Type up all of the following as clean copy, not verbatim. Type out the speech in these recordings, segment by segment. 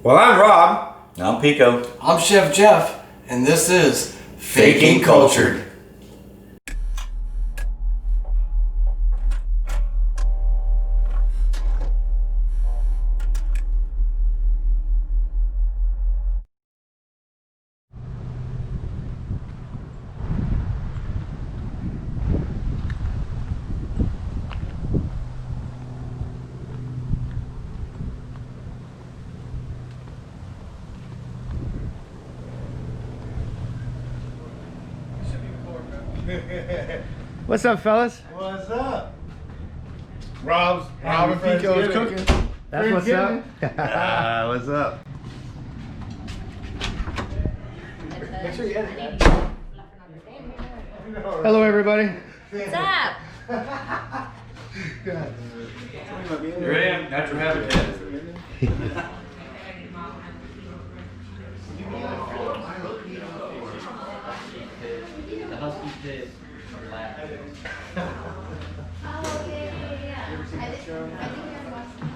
Well, I'm Rob. I'm Pico. I'm Chef Jeff, and this is Faking Cultured. What's up, fellas? What's up? Rob and Pico is cooking. That's what's up. What's up? Make sure you edit that. Hello, everybody. What's up? Here I am, natural habitat. The husky pit lab. Oh, yeah. I think I watched that.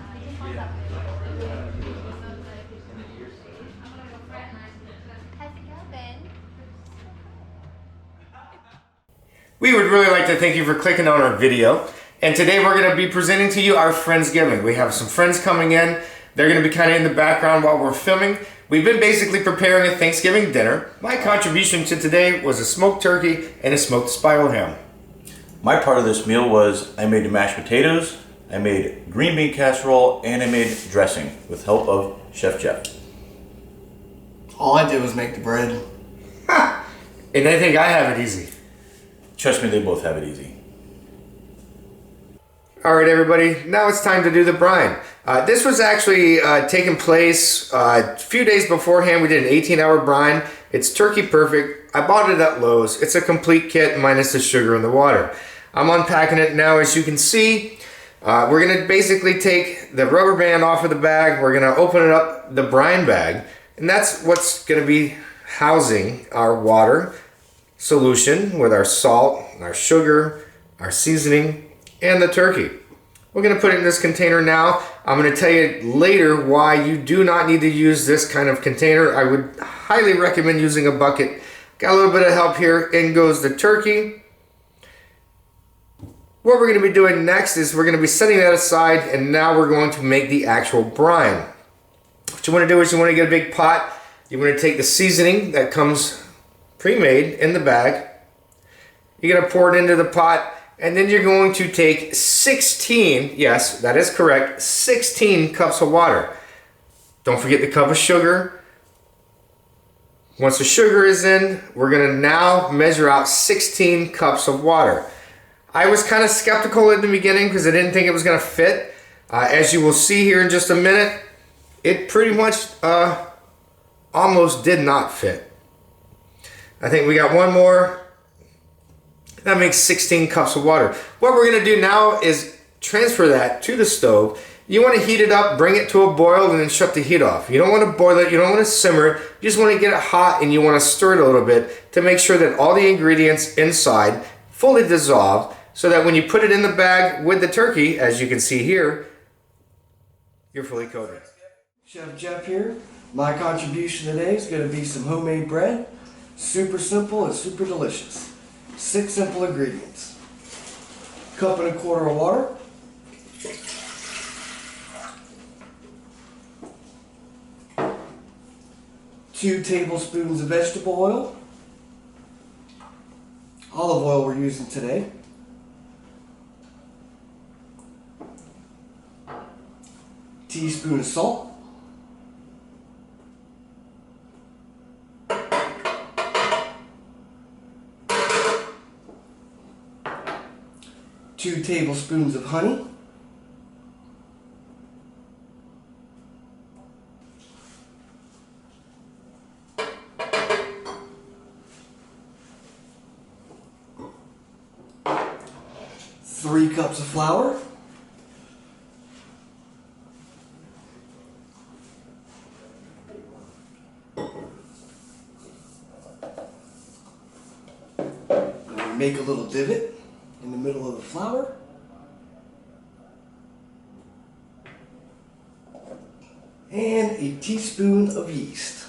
How's it going? We would really like to thank you for clicking on our video. And today we're going to be presenting to you our Friendsgiving. We have some friends coming in. They're going to be kind of in the background while we're filming. We've been basically preparing a Thanksgiving dinner. My contribution to today was a smoked turkey and a smoked spiral ham. My part of this meal was I made mashed potatoes, I made green bean casserole, and I made dressing with help of Chef Jeff. All I did was make the bread. And I think I have it easy. Trust me, they both have it easy. All right, everybody, now it's time to do the brine. This was actually taking place a few days beforehand. We did an 18-hour brine. It's turkey perfect. I bought it at Lowe's. It's a complete kit minus the sugar and the water. I'm unpacking it now. As you can see, we're gonna basically take the rubber band off of the bag. We're gonna open it up, the brine bag, and that's what's gonna be housing our water solution with our salt, our sugar, our seasoning, and the turkey. We're going to put it in this container now. I'm going to tell you later why you do not need to use this kind of container. I would highly recommend using a bucket. Got a little bit of help here. In goes the turkey. What we're going to be doing next is we're going to be setting that aside, and now we're going to make the actual brine. What you want to do is you want to get a big pot. You want to take the seasoning that comes pre-made in the bag. You're going to pour it into the pot. And then you're going to take 16, yes, that is correct, 16 cups of water. Don't forget the cup of sugar. Once the sugar is in, we're going to now measure out 16 cups of water. I was kind of skeptical in the beginning because I didn't think it was going to fit. As you will see here in just a minute, it pretty much almost did not fit. I think we got one more. That makes 16 cups of water. What we're gonna do now is transfer that to the stove. You wanna heat it up, bring it to a boil, and then shut the heat off. You don't wanna boil it, you don't wanna simmer it. You just wanna get it hot, and you wanna stir it a little bit to make sure that all the ingredients inside fully dissolve, so that when you put it in the bag with the turkey, as you can see here, you're fully coated. Chef Jeff here. My contribution today is going to be some homemade bread. Super simple and super delicious. 6 simple ingredients. 1.25 cups of water. Two tablespoons of vegetable oil. Olive oil we're using today. Teaspoon of salt. Two tablespoons of honey. Three cups of flour. Make a little divot in the middle of the flour. and a teaspoon of yeast.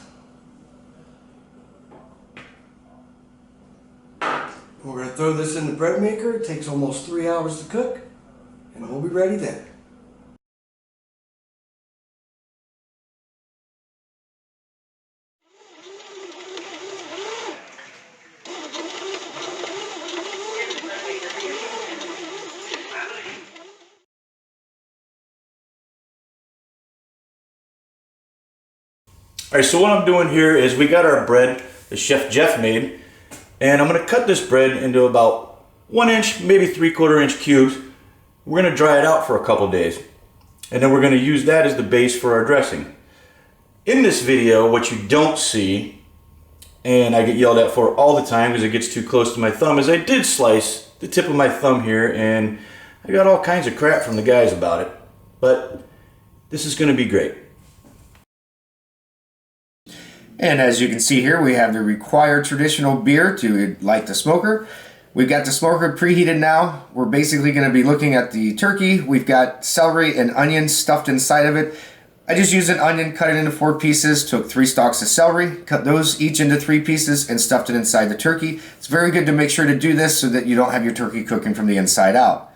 We're going to throw this in the bread maker. It takes almost 3 hours to cook, and we'll be ready then. All right, so what I'm doing here is we got our bread that Chef Jeff made, and I'm gonna cut this bread into about 1 inch, maybe 3/4 inch cubes. We're gonna dry it out for a couple days, and then we're gonna use that as the base for our dressing. In this video, what you don't see, and I get yelled at for all the time because it gets too close to my thumb, is I did slice the tip of my thumb here, and I got all kinds of crap from the guys about it, but this is gonna be great. And as you can see here, we have the required traditional beer to light the smoker. We've got the smoker preheated now. We're basically going to be looking at the turkey. We've got celery and onions stuffed inside of it. I just used an onion, cut it into 4 pieces, took 3 stalks of celery, cut those each into 3 pieces, and stuffed it inside the turkey. It's very good to make sure to do this so that you don't have your turkey cooking from the inside out.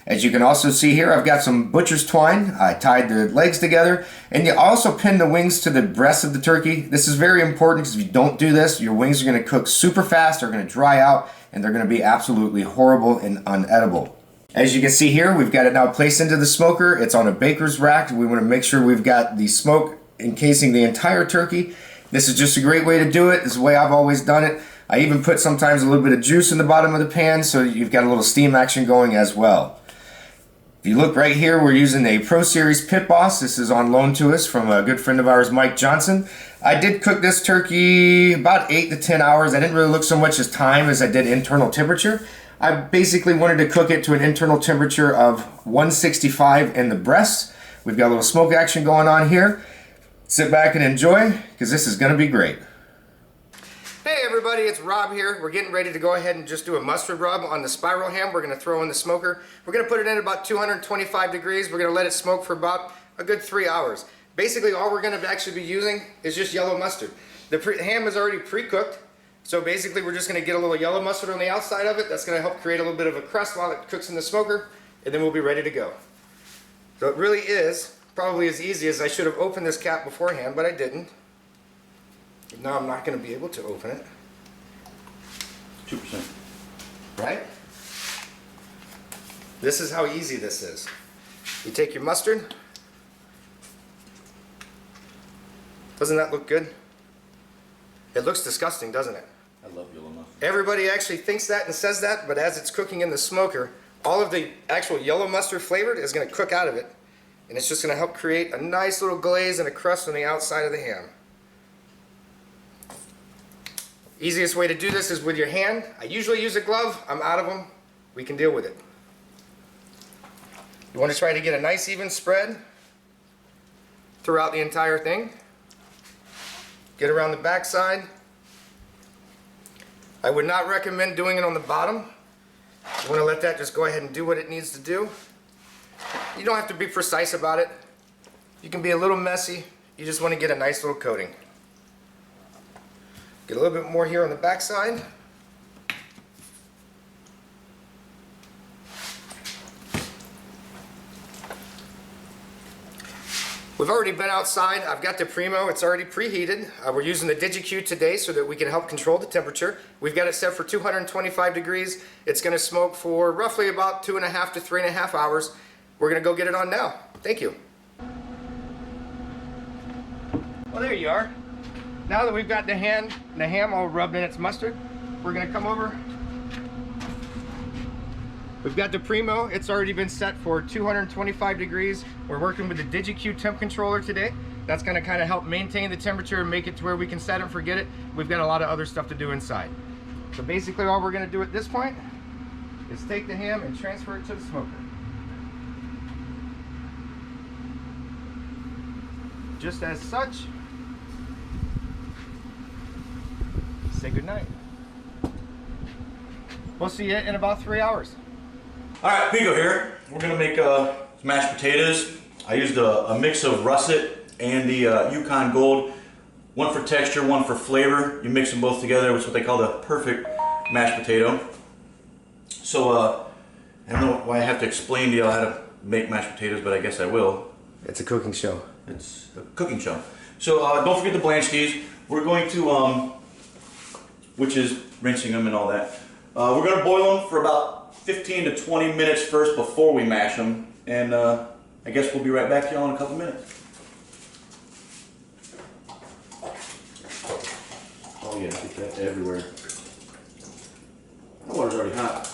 As you can also see here, I've got some butcher's twine. I tied the legs together, and you also pin the wings to the breast of the turkey. This is very important because if you don't do this, your wings are going to cook super fast, they're going to dry out, and they're going to be absolutely horrible and unedible. As you can see here, we've got it now placed into the smoker. It's on a baker's rack. We want to make sure we've got the smoke encasing the entire turkey. This is just a great way to do it. This is the way I've always done it. I even put sometimes a little bit of juice in the bottom of the pan so you've got a little steam action going as well. If you look right here, we're using a Pro Series Pit Boss. This is on loan to us from a good friend of ours, Mike Johnson. I did cook this turkey about 8 to 10 hours. I didn't really look so much as time as I did internal temperature. I basically wanted to cook it to an internal temperature of 165 in the breast. We've got a little smoke action going on here. Sit back and enjoy, because this is going to be great. Hey everybody, it's Rob here. We're getting ready to go ahead and just do a mustard rub on the spiral ham. We're going to throw in the smoker. We're going to put it in about 225 degrees. We're going to let it smoke for about a good 3 hours. Basically all we're going to actually be using is just yellow mustard. The ham is already pre-cooked, so basically we're just going to get a little yellow mustard on the outside of it. That's going to help create a little bit of a crust while it cooks in the smoker, and then we'll be ready to go. So it really is probably as easy as I should have opened this cap beforehand, but I didn't. Now I'm not going to be able to open it. 2%. Right? This is how easy this is. You take your mustard. Doesn't that look good? It looks disgusting, doesn't it? I love yellow mustard. Everybody actually thinks that and says that, but as it's cooking in the smoker, all of the actual yellow mustard flavored is going to cook out of it. And it's just going to help create a nice little glaze and a crust on the outside of the ham. Easiest way to do this is with your hand. I usually use a glove. I'm out of them. We can deal with it. You want to try to get a nice even spread throughout the entire thing. Get around the back side. I would not recommend doing it on the bottom. You want to let that just go ahead and do what it needs to do. You don't have to be precise about it. You can be a little messy. You just want to get a nice little coating. Get a little bit more here on the back side. We've already been outside. I've got the Primo. It's already preheated. We're using the DigiQ today so that we can help control the temperature. We've got it set for 225 degrees. It's going to smoke for roughly about 2.5 to 3.5 hours. We're going to go get it on now. Thank you. Well, there you are. Now that we've got the ham all rubbed in its mustard, we're going to come over. We've got the Primo. It's already been set for 225 degrees. We're working with the DigiQ temp controller today. That's going to kind of help maintain the temperature and make it to where we can set it and forget it. We've got a lot of other stuff to do inside. So basically all we're going to do at this point is take the ham and transfer it to the smoker. Just as such. Say goodnight. We'll see you in about 3 hours. All right, Pico here. We're gonna make mashed potatoes. I used a mix of russet and the Yukon Gold. One for texture, one for flavor. You mix them both together. It's what they call the perfect mashed potato. So I don't know why I have to explain to you how to make mashed potatoes, but I guess I will. It's a cooking show. It's a cooking show. So don't forget to blanch these. We're going to, which is rinsing them and all that. We're going to boil them for about 15 to 20 minutes first before we mash them. And I guess we'll be right back to y'all in a couple minutes. Oh yeah, get that everywhere. The water's already hot.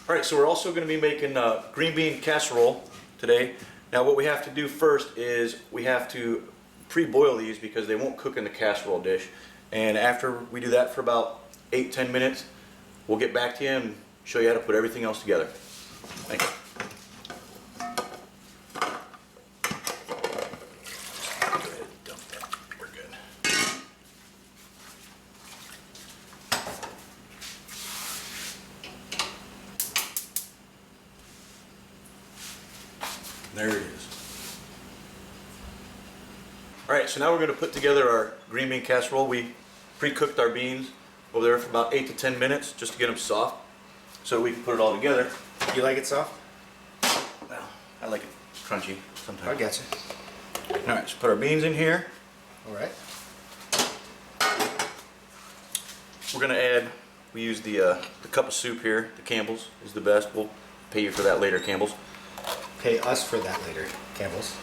Alright, so we're also going to be making green bean casserole today. Now what we have to do first is we have to pre-boil these because they won't cook in the casserole dish. And after we do that for about 8-10 minutes, we'll get back to you and show you how to put everything else together. Thank you. Go ahead and dump that. We're good. There it is. Alright, so now we're going to put together our green bean casserole. We pre-cooked our beans over there for about 8 to 10 minutes just to get them soft so we can put it all together. You like it soft? Well, I like it crunchy sometimes. I gotcha. Alright, so put our beans in here. All right. We're going to add, we use the cup of soup here. The Campbell's is the best. We'll pay you for that later, Campbell's. Pay us for that later, Campbell's.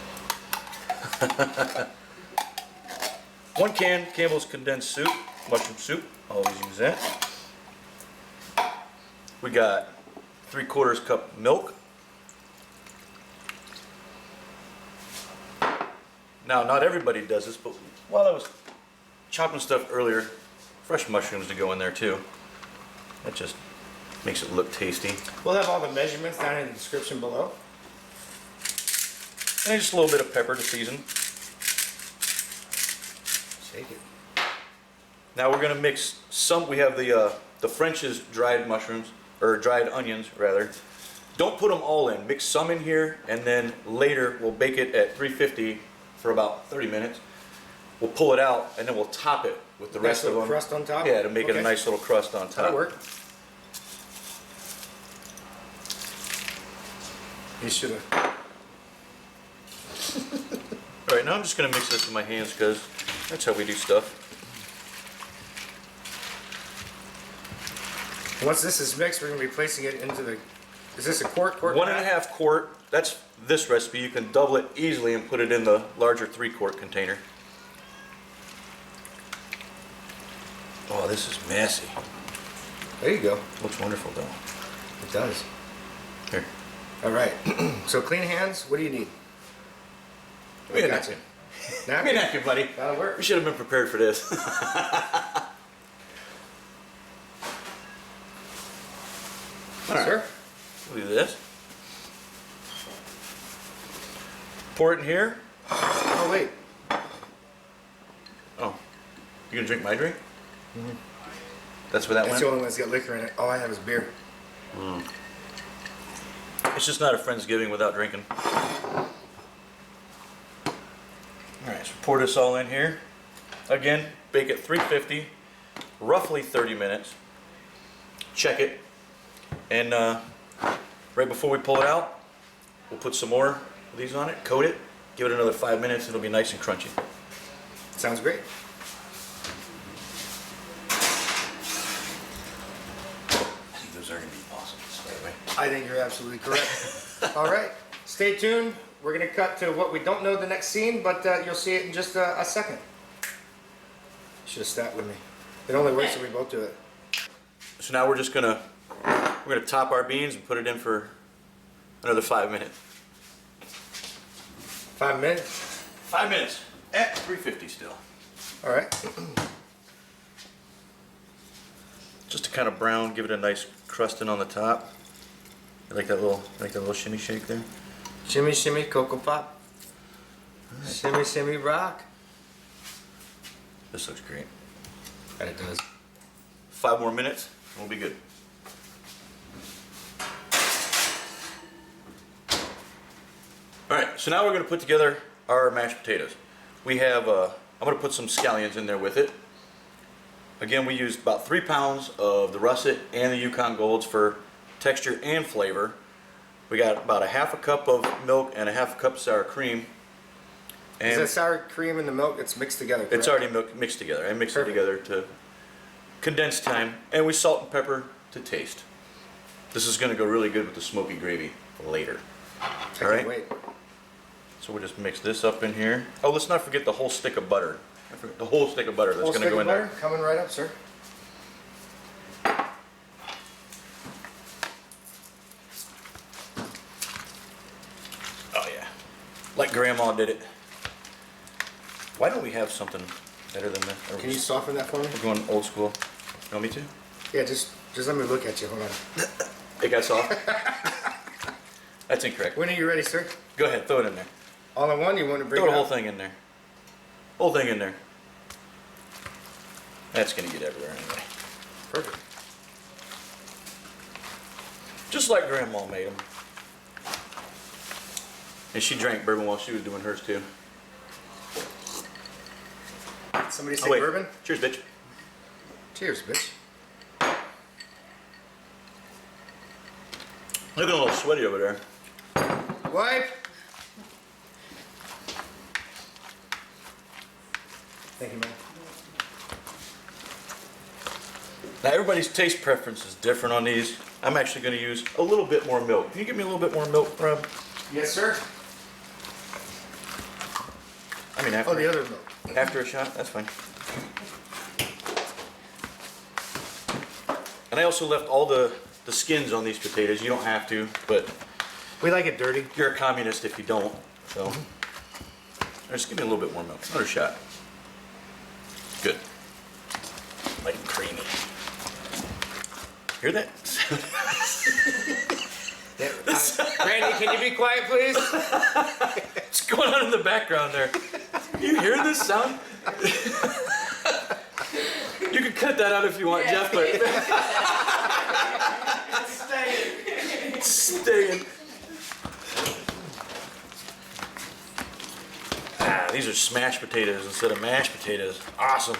1 can Campbell's condensed soup, mushroom soup. Always use that. We got 3/4 cup milk. Now, not everybody does this, but while I was chopping stuff earlier, fresh mushrooms to go in there too. That just makes it look tasty. We'll have all the measurements down in the description below. And just a little bit of pepper to season. Shake it. Now we're gonna mix some. We have the French's dried mushrooms, or dried onions rather. Don't put them all in. Mix some in here, and then later we'll bake it at 350 for about 30 minutes. We'll pull it out, and then we'll top it with the rest of them. Crust on top. Yeah, to make it a Okay. nice little crust on top. That'll work. You should have. All right, now I'm just gonna mix this with my hands because that's how we do stuff. Once this is mixed, we're going to be placing it into the. Is this a quart? 1.5 quart. That's this recipe. You can double it easily and put it in the larger 3-quart container. Oh, this is messy. There you go. Looks wonderful though. It does. Here. All right. So clean hands. What do you need? Give me a Gotcha. napkin. Give me a Napkin. napkin, buddy. That'll work. We should have been prepared for this. All right. Sir. We'll do this. Pour it in here. Oh wait. Oh, you gonna drink my drink? That's where that That's went. the only one that's got liquor in it. All I have is beer. It's just not a Friendsgiving without drinking. Alright, so pour this all in here. Again, bake at 350, roughly 30 minutes. Check it. And right before we pull it out, we'll put some more of these on it, coat it, give it another 5 minutes, it'll be nice and crunchy. Sounds great. Those are going to be awesome, by the way. I think you're absolutely correct. All right. Stay tuned. We're going to cut to what we don't know the next scene, but you'll see it in just a second. Should have sat with me. It only works if we both do it. So now we're gonna top our beans and put it in for another 5 minutes. 5 minutes. 5 minutes at 350 still. All right. Just to kind of brown, give it a nice crusting on the top. I like that little shimmy shake there. Shimmy, shimmy, cocoa pop. Shimmy, shimmy, rock. This looks great. And it does. 5 more minutes, and we'll be good. so now we're going to put together our mashed potatoes. We have, I'm going to put some scallions in there with it. Again, we used about 3 pounds of the russet and the Yukon Golds for texture and flavor. We got about a half a cup of milk and a half a cup of sour cream. Is And that sour cream and the milk? It's mixed together. it's correct? already mixed together. I mixed Perfect. it together to condense time. And we salt and pepper to taste. This is going to go really good with the smoky gravy later. I All can't right. wait. So we'll just mix this up in here. Oh, let's not forget the whole stick of butter. I forget the whole stick of butter that's Whole going to stick go of in there. butter coming right up, sir. Oh yeah, like Grandma did it. Why don't we have something better than that? Or Can you soften that for me? we're going old school. You want me to? Yeah, just let me look at you. Hold on. It got soft. That's incorrect. When are you ready, sir? Go ahead, throw it in there. All in one? You want to break Throw it the whole up? thing in there. Whole thing in there. That's gonna get everywhere anyway. Perfect. Just like Grandma made them. And she drank bourbon while she was doing hers too. Somebody say Oh, wait. bourbon? Cheers, bitch. Cheers, bitch. Looking a little sweaty over there. Wipe. Thank you, man. Now everybody's taste preference is different on these. I'm actually going to use a little bit more milk. Can you give me a little bit more milk, Rob? Yes, sir. I mean, after, Oh, the other milk. after a shot, that's fine. And I also left all the skins on these potatoes. You don't have to, but We like it dirty. you're a communist if you don't. So, just give me a little bit more milk. Another shot. Good. Light and creamy. Hear that? Randy, can you be quiet, please? What's going on in the background there? You hear this sound? You can cut that out if you want, Jeff, but it's staying. Ah, these are smashed potatoes instead of mashed potatoes. Awesome.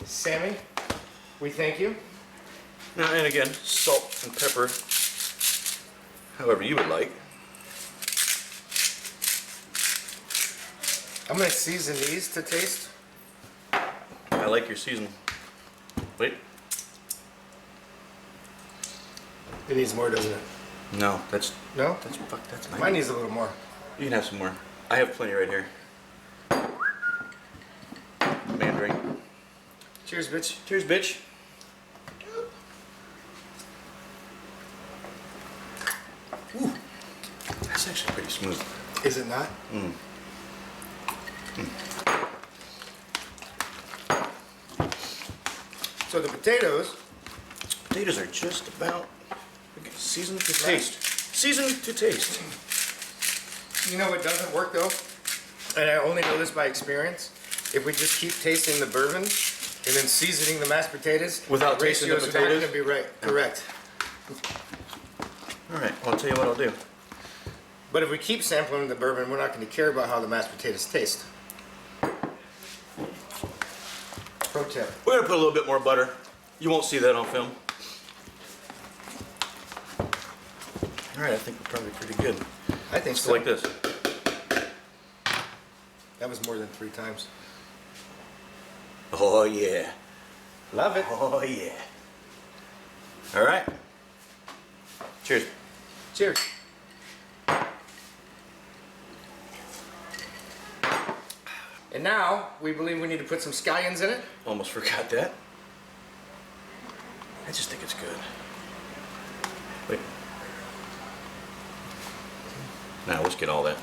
Sammy, we thank you. Now, and again, salt and pepper, however you would like. I'm going to season these to taste. I like your season. Wait. It needs more, doesn't it? No, that's No? that's Mine needs a little more. You can have some more. I have plenty right here. Mandarin. Cheers, bitch. Cheers, bitch. Ooh, that's actually pretty smooth. Is it not? So the potatoes, Potatoes are just about seasoned to taste. Seasoned to taste. you know what doesn't work though? And I only know this by experience. If we just keep tasting the bourbon and then seasoning the mashed potatoes, Without tasting the ratios are potatoes? not going to be right. Correct. All right, well, I'll tell you what I'll do. But if we keep sampling the bourbon, we're not going to care about how the mashed potatoes taste. Pro tip. We're gonna put a little bit more butter. You won't see that on film. All right, I think we're probably pretty good. I think Just so. like this. That was more than 3 times. Oh yeah. Love it. Oh yeah. All right. Cheers. Cheers. And now, we believe we need to put some scallions in it. Almost forgot that. I just think it's good. Wait. Now let's get all that.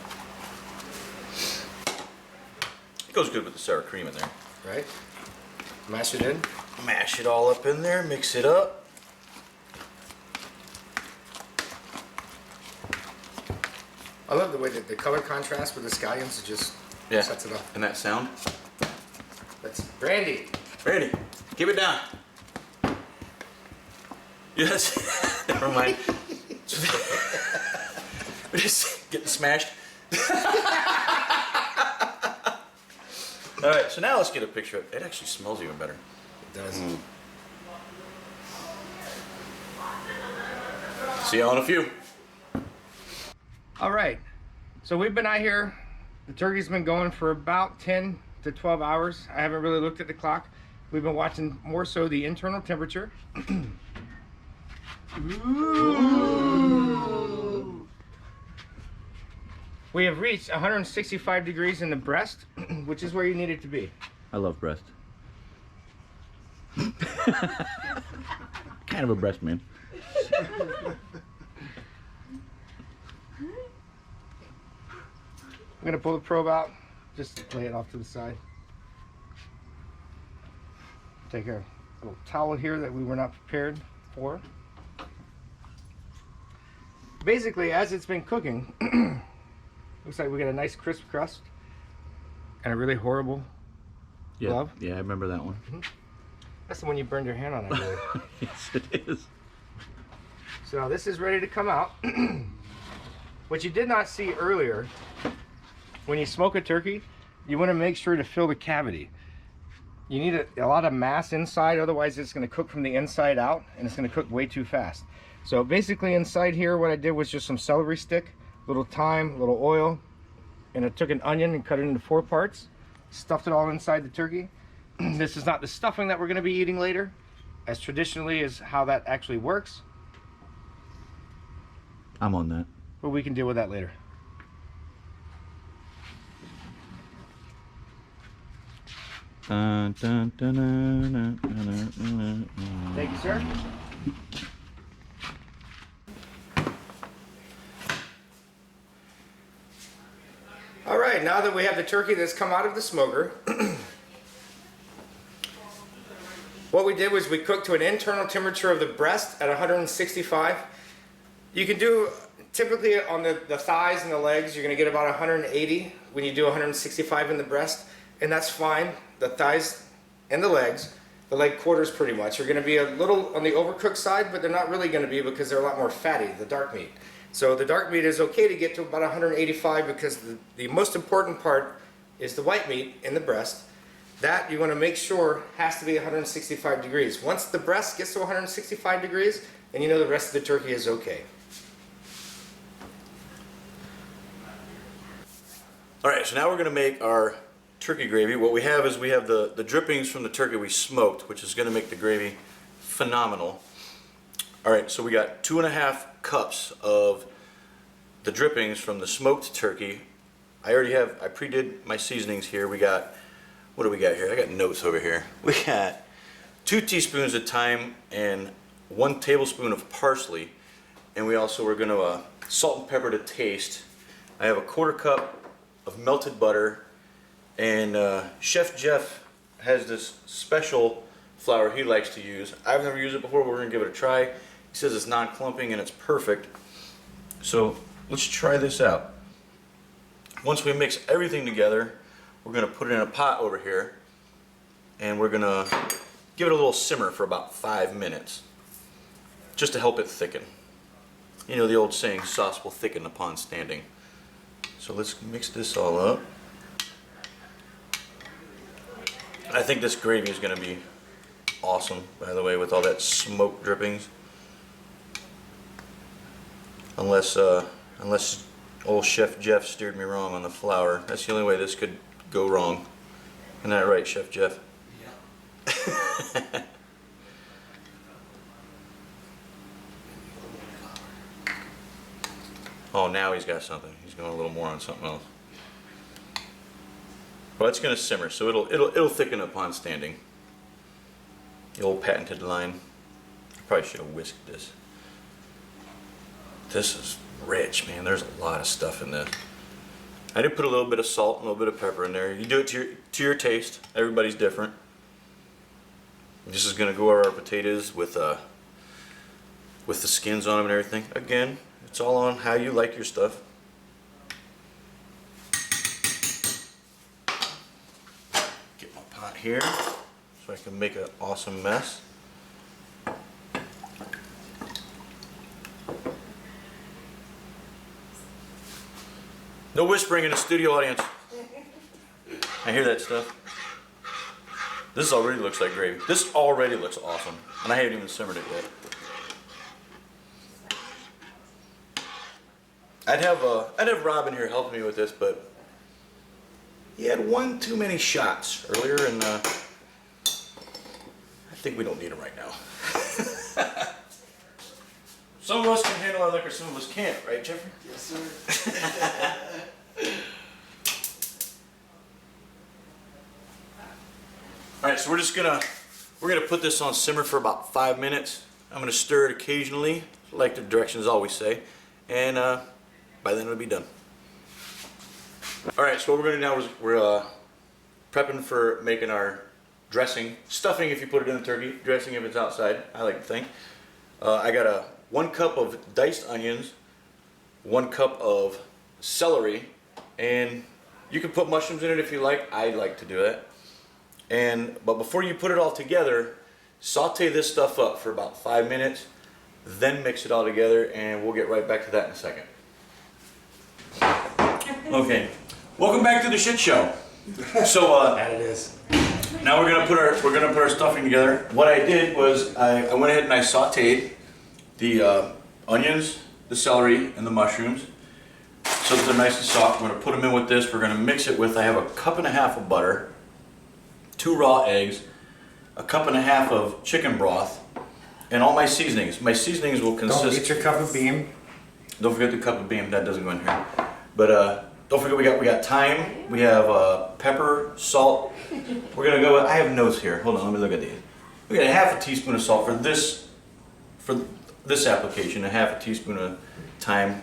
It goes good with the sour cream in there. Right? Mash it in. Mash it all up in there, mix it up. I love the way that the color contrast with the scallions, it just Yeah. sets it up. And that sound. That's Brandy. Ready? Keep it down. Yes. Never mind. Just getting smashed. All right, so now let's get a picture of it. It actually smells even better. It does. See y'all in a few. All right, so we've been out here. The turkey's been going for about 10 to 12 hours. I haven't really looked at the clock. We've been watching more so the internal temperature. Ooh. We have reached 165 degrees in the breast, which is where you need it to be. I love breast. Kind of a breast man. I'm gonna pull the probe out, just lay it off to the side. Take a little towel here that we were not prepared for. Basically, as it's been cooking, looks like we got a nice crisp crust and a really horrible glove. Yeah, I remember that one. That's the one you burned your hand on, I believe. Yes, it is. So now this is ready to come out. What you did not see earlier, when you smoke a turkey, you want to make sure to fill the cavity. You need a lot of mass inside, otherwise it's going to cook from the inside out and it's going to cook way too fast. So basically inside here what I did was just some celery stick, little thyme, little oil, and I took an onion and cut it into 4 parts, stuffed it all inside the turkey. This is not the stuffing that we're going to be eating later, as traditionally is how that actually works, I'm on that. but we can deal with that later. Dun, dun, dun, dun, dun, dun, dun, dun. Thank you, sir. All right, now that we have the turkey that's come out of the smoker, what we did was we cooked to an internal temperature of the breast at 165. You can do, typically on the thighs and the legs, you're gonna get about 180 when you do 165 in the breast, and that's fine. The thighs and the legs, the leg quarters pretty much, are gonna be a little on the overcooked side, but they're not really gonna be because they're a lot more fatty, the dark meat. So the dark meat is okay to get to about 185 because the most important part is the white meat in the breast. That you want to make sure has to be 165 degrees. Once the breast gets to 165 degrees, then you know the rest of the turkey is okay. All right, so now we're gonna make our turkey gravy. What we have is we have the drippings from the turkey we smoked, which is gonna make the gravy phenomenal. All right, so we got 2.5 cups of the drippings from the smoked turkey. I pre-did my seasonings here. We got, what do we got here? I got notes over here. We got 2 teaspoons of thyme and 1 tablespoon of parsley. And we also are gonna salt and pepper to taste. I have a 1/4 cup of melted butter, and Chef Jeff has this special flour he likes to use. I've never used it before, but we're gonna give it a try. He says it's non-clumping and it's perfect. So let's try this out. Once we mix everything together, we're gonna put it in a pot over here, and we're gonna give it a little simmer for about 5 minutes, just to help it thicken. You know the old saying, sauce will thicken upon standing. So let's mix this all up. I think this gravy is gonna be awesome, by the way, with all that smoke drippings. Unless old Chef Jeff steered me wrong on the flour. That's the only way this could go wrong. Isn't that right, Chef Jeff? Yeah. Oh, now he's got something. He's going a little more on something else. Well, it's gonna simmer, so it'll thicken upon standing. The old patented line. I probably should have whisked this. This is rich, man. There's a lot of stuff in this. I did put a little bit of salt, and a little bit of pepper in there. You do it to your taste. Everybody's different. This is gonna go over our potatoes with the skins on them and everything. Again, it's all on how you like your stuff. Get my pot here so I can make an awesome mess. No whispering in the studio audience. I hear that stuff. This already looks like gravy. This already looks awesome. And I haven't even simmered it yet. I'd have Rob in here helping me with this, but he had one too many shots earlier, and I think we don't need him right now. Some of us can handle our liquor, some of us can't, right, Jeffrey? Yes, sir. All right, so we're gonna put this on simmer for about 5 minutes. I'm gonna stir it occasionally, like the directions always say, and by then it'll be done. All right, so what we're gonna do now is we're prepping for making our dressing, stuffing if you put it in the turkey, dressing if it's outside. I like to think. I got 1 cup of diced onions, 1 cup of celery, and you can put mushrooms in it if you like. I like to do that. But before you put it all together, saute this stuff up for about 5 minutes, then mix it all together, and we'll get right back to that in a second. Okay, welcome back to the shit show. So That it is. now we're gonna put our stuffing together. What I did was I went ahead and I sauteed the onions, the celery, and the mushrooms so that they're nice and soft. We're gonna put them in with this. We're gonna mix it with, I have 1.5 cups of butter, 2 raw eggs, 1.5 cups of chicken broth, and all my seasonings. My seasonings will consist. Don't get your cup of beam. Don't forget the cup of beam. That doesn't go in here. But don't forget we got thyme. We have pepper, salt. We're gonna go with. I have notes here. Hold on. Let me look at these. We got 1/2 teaspoon of salt for this application. 1/2 teaspoon of thyme.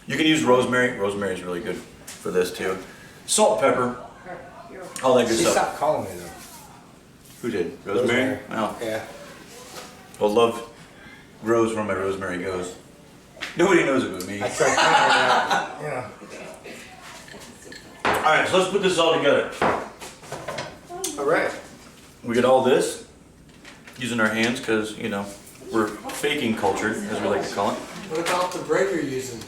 You can use rosemary. Rosemary is really good for this too. Salt, pepper, all that good She stuff. stopped calling me though. Who did? Rosemary? Oh. Yeah. Well, love grows where my rosemary goes. Nobody knows it but me. I tried calling her out. Yeah. All right, so let's put this all together. All right. We get all this using our hands because, you know, we're faking cultured, as we like to call it. What about the bread you're using?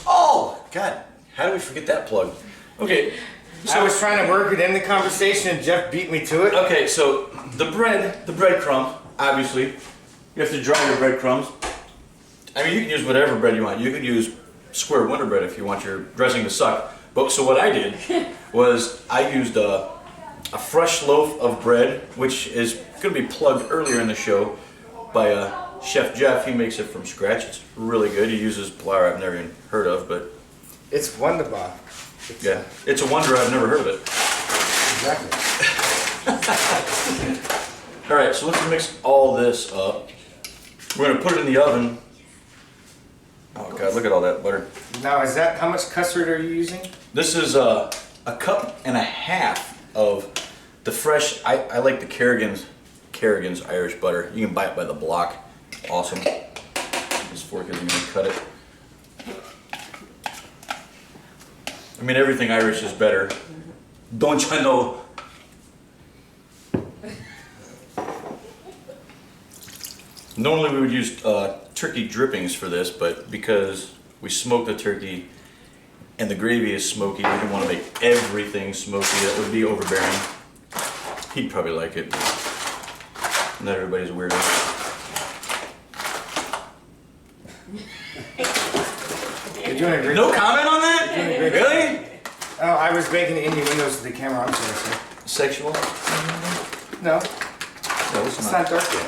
Oh, God, how do we forget that plug? Okay, I was trying to work it in the conversation and Jeff beat me to it. okay, so the breadcrumbs, obviously, you have to dry your breadcrumbs. I mean, you can use whatever bread you want. You can use square Wonder Bread if you want your dressing to suck. But so what I did was I used a fresh loaf of bread, which is going to be plugged earlier in the show by Chef Jeff. He makes it from scratch. It's really good. He uses flour I've never even heard of, but It's wonderbar. yeah, it's a wonder I've never heard of it. Exactly. All right, so let's mix all this up. We're going to put it in the oven. Oh God, look at all that butter. Now, is that, how much custard are you using? This is 1.5 cups of the fresh, I like the Kerrigan's Irish butter. You can buy it by the block. Awesome. This fork isn't going to cut it. I mean, everything Irish is better. Don't you know? Normally we would use turkey drippings for this, but because we smoke the turkey and the gravy is smoky, we didn't want to make everything smoky. That would be overbearing. He'd probably like it, but not everybody's a weirdo. You're doing a great No comment on that? Really? Oh, I was making innuendos to the camera. I'm sorry, sir. Sexual? No, No, it's not dark yet.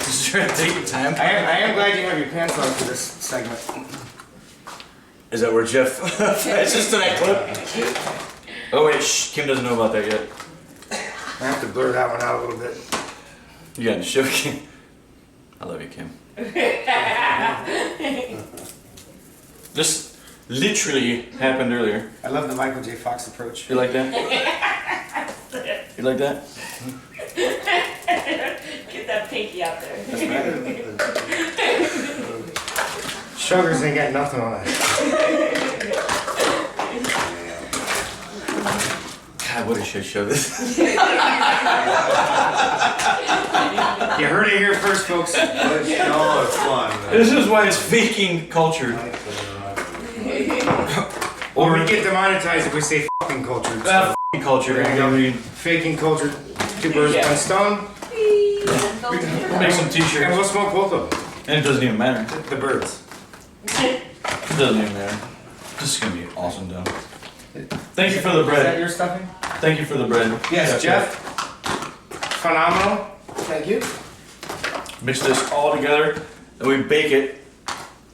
This is trying to take your time. I am glad you have your pants on for this segment. Is that where Jeff? It's just in that clip. Oh wait, shh, Kim doesn't know about that yet. I have to blur that one out a little bit. You got to show Kim. I love you, Kim. This literally happened earlier. I love the Michael J. Fox approach. You like that? You like that? Get that pinky out there. That's right. Sugars ain't got nothing on that. God, God, what a shit show this. You heard it here first, folks. Oh, it's fun. This is why it's faking culture. Or we get demonetized if we say fucking culture. So, Faking culture. there you go. Faking culture. 2 birds, 1 stone. We'll make some And t-shirts. we'll smoke both of them. And it doesn't even matter. The birds. It doesn't even matter. This is gonna be awesome, though. Thank you for the Is that bread. your stuffing? Thank you for the bread. Yes, Jeff. Phenomenal. Thank you. Mix this all together, and we bake it.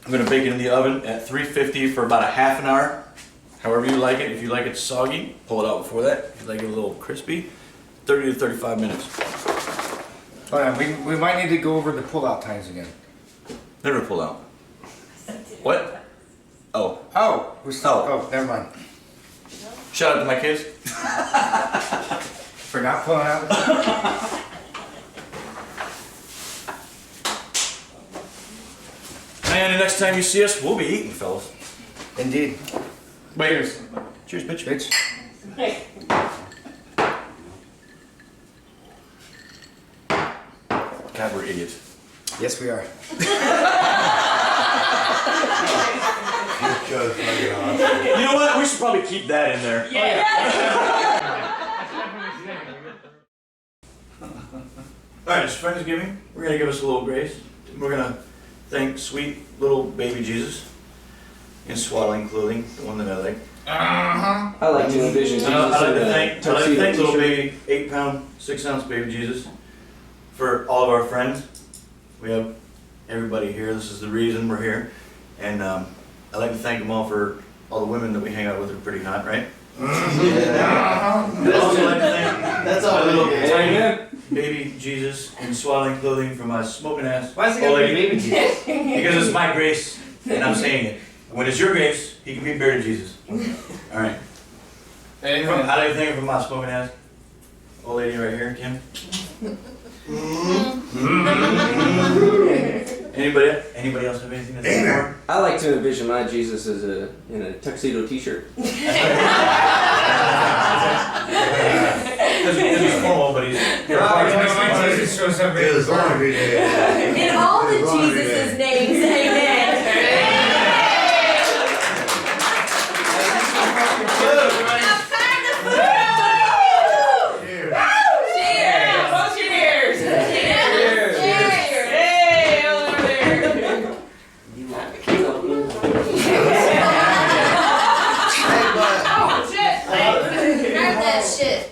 I'm gonna bake it in the oven at 350 for about a half an hour. However you like it. If you like it soggy, pull it out before that. If you like it a little crispy, 30 to 35 minutes. Hold on, we might need to go over the pull-out times again. Never pull out. What? Oh. Oh, we're still. Oh, never mind. Shout out to my kids. For not pulling out. And the next time you see us, we'll be eating, fellas. Indeed. Wait. Cheers. Cheers, bitch. Bitch. God, we're idiots. Yes, we are. You know what? We should probably keep that in there. Alright, it's Friendsgiving. We're going to give us a little grace. We're going to thank sweet little baby Jesus in swaddling clothing, the one that I like. I like to envision Jesus I like in to a thank tuxedo little t-shirt. baby 8-pound, 6-ounce baby Jesus for all of our friends. We have everybody here. This is the reason we're here. And I'd like to thank them all for all the women that we hang out with. Are pretty hot, right? I'd also like to thank That's my all little we get. tiny baby Jesus in swaddling clothing for my smoking ass. Why is it old gonna be lady. baby Jesus? Because it's my grace, and I'm saying it. When it's your grace, he can be buried in Jesus. All right. I'd like to thank her for my smoking ass. Old lady right here, Kim. Anybody else have anything to say for? I like to envision my Jesus as in a tuxedo t-shirt. Because he's formal, but he's. My Jesus shows up It was laundry day. In all the Jesus' names, amen.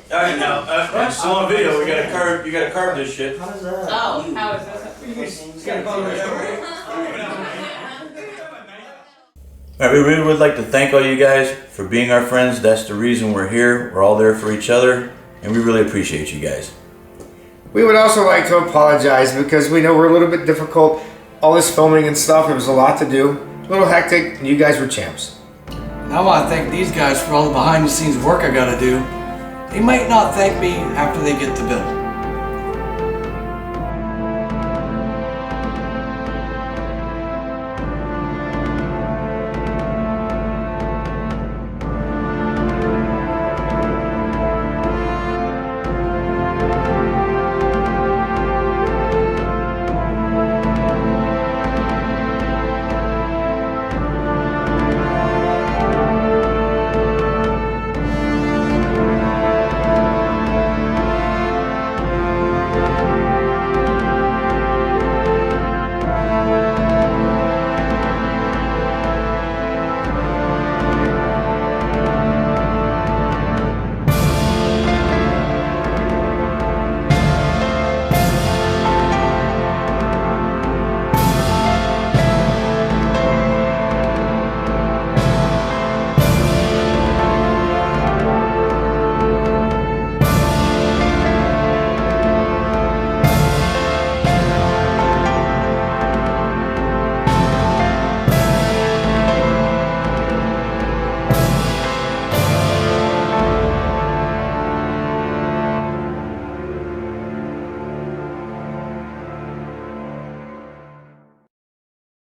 Alright, now, it's still on video. You gotta carve this shit. Oh, how is that? Alright, we really would like to thank all you guys for being our friends. That's the reason we're here. We're all there for each other, and we really appreciate you guys. We would also like to apologize because we know we're a little bit difficult. All this filming and stuff, it was a lot to do. A little hectic, and you guys were champs. I want to thank these guys for all the behind the scenes work I got to do. They might not thank me after they get the bill.